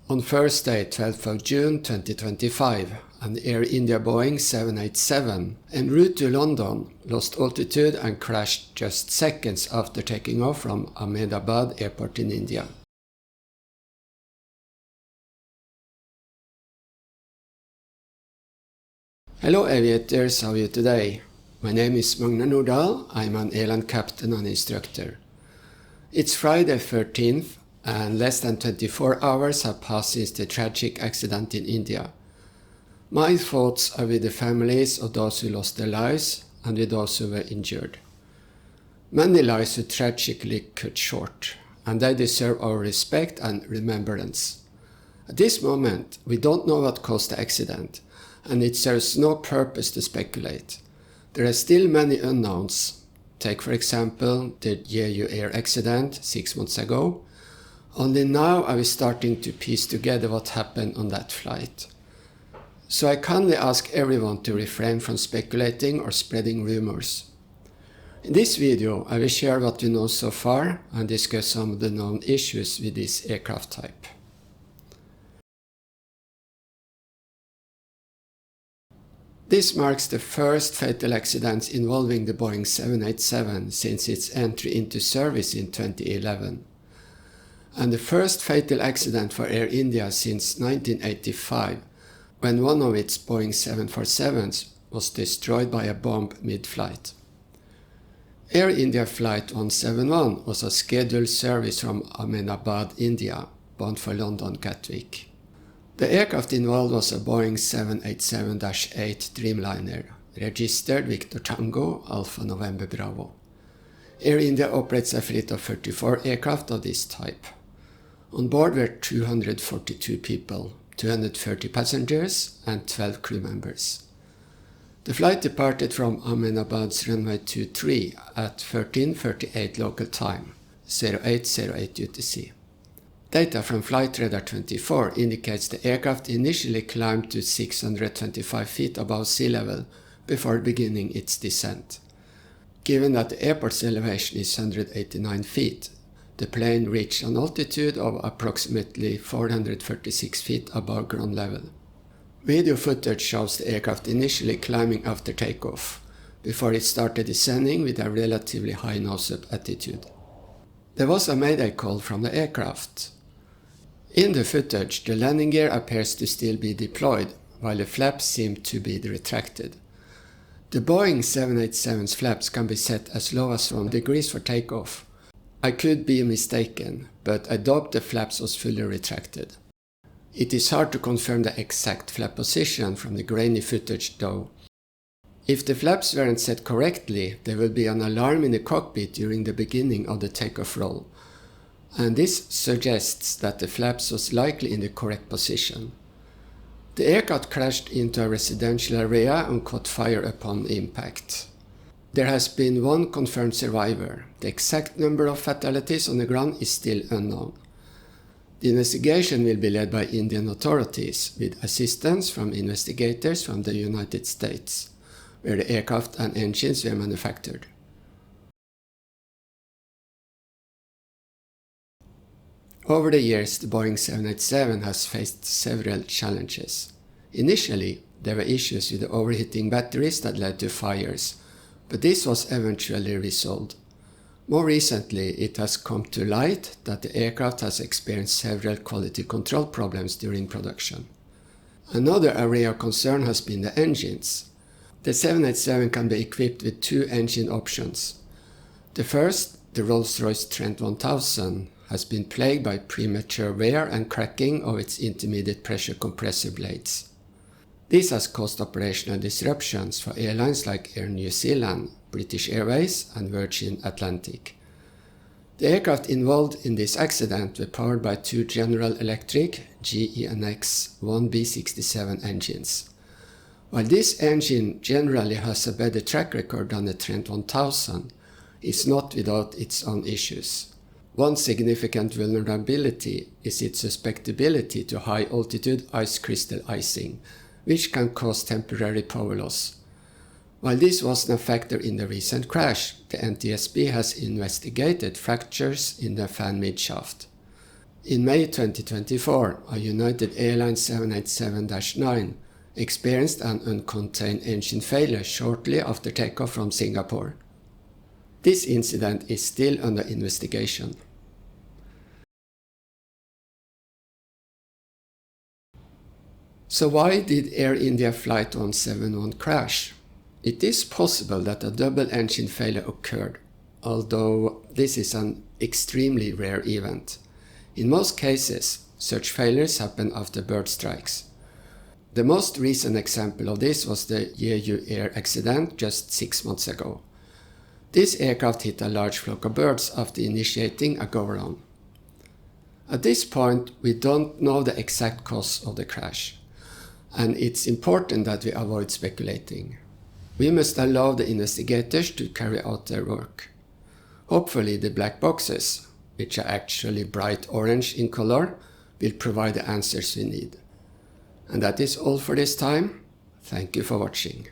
On Thursday, 12th of June 2025, an Air India Boeing 787 en route to London lost altitude and crashed just seconds after taking off from Ahmedabad airport in India. Hello aviators, how are you today? My name is Magnar Nordal, I'm an airline captain and instructor. It's Friday 13th and less than 24 hours have passed since the tragic accident in India. My thoughts are with the families of those who lost their lives and with those who were injured. Many lives were tragically cut short, and they deserve our respect and remembrance. At this moment, we don't know what caused the accident, and it serves no purpose to speculate. There are still many unknowns. Take for example the Jeju Air accident 6 months ago. Only now are we starting to piece together what happened on that flight. So I kindly ask everyone to refrain from speculating or spreading rumors. In this video I will share what we know so far and discuss some of the known issues with this aircraft type. This marks the first fatal accident involving the Boeing 787 since its entry into service in 2011. And the first fatal accident for Air India since 1985, when one of its Boeing 747s was destroyed by a bomb mid-flight. Air India Flight 171 was a scheduled service from Ahmedabad, India, bound for London Gatwick. The aircraft involved was a Boeing 787-8 Dreamliner, registered Victor Tango Alpha November Bravo. Air India operates a fleet of 34 aircraft of this type. On board were 242 people, 230 passengers and 12 crew members. The flight departed from Ahmedabad's runway 23 at 13:38 local time, 08:08 UTC. Data from Flight Radar 24 indicates the aircraft initially climbed to 625 feet above sea level before beginning its descent. Given that the airport's elevation is 189 feet, the plane reached an altitude of approximately 436 feet above ground level. Video footage shows the aircraft initially climbing after takeoff, before it started descending with a relatively high nose-up attitude. There was a mayday call from the aircraft. In the footage, the landing gear appears to still be deployed, while the flaps seem to be retracted. The Boeing 787's flaps can be set as low as 1 degree for takeoff. I could be mistaken, but I doubt the flaps was fully retracted. It is hard to confirm the exact flap position from the grainy footage though. If the flaps weren't set correctly, there will be an alarm in the cockpit during the beginning of the takeoff roll, and this suggests that the flaps was likely in the correct position. The aircraft crashed into a residential area and caught fire upon impact. There has been one confirmed survivor. The exact number of fatalities on the ground is still unknown. The investigation will be led by Indian authorities with assistance from investigators from the United States, where the aircraft and engines were manufactured. Over the years, the Boeing 787 has faced several challenges. Initially, there were issues with the overheating batteries that led to fires, but this was eventually resolved. More recently, it has come to light that the aircraft has experienced several quality control problems during production. Another area of concern has been the engines. The 787 can be equipped with 2 engine options. The first, the Rolls-Royce Trent 1000, has been plagued by premature wear and cracking of its intermediate pressure compressor blades. This has caused operational disruptions for airlines like Air New Zealand, British Airways and Virgin Atlantic. The aircraft involved in this accident were powered by 2 General Electric GEnx 1B67 engines. While this engine generally has a better track record than the Trent 1000, it's not without its own issues. One significant vulnerability is its susceptibility to high-altitude ice crystal icing, which can cause temporary power loss. While this wasn't a factor in the recent crash, the NTSB has investigated fractures in the fan midshaft. In May 2024, a United Airlines 787-9 experienced an uncontained engine failure shortly after takeoff from Singapore. This incident is still under investigation. So why did Air India Flight 171 crash? It is possible that a double engine failure occurred, although this is an extremely rare event. In most cases, such failures happen after bird strikes. The most recent example of this was the Jeju Air accident just 6 months ago. This aircraft hit a large flock of birds after initiating a go-around. At this point, we don't know the exact cause of the crash, and it's important that we avoid speculating. We must allow the investigators to carry out their work. Hopefully the black boxes, which are actually bright orange in color, will provide the answers we need. And that is all for this time. Thank you for watching.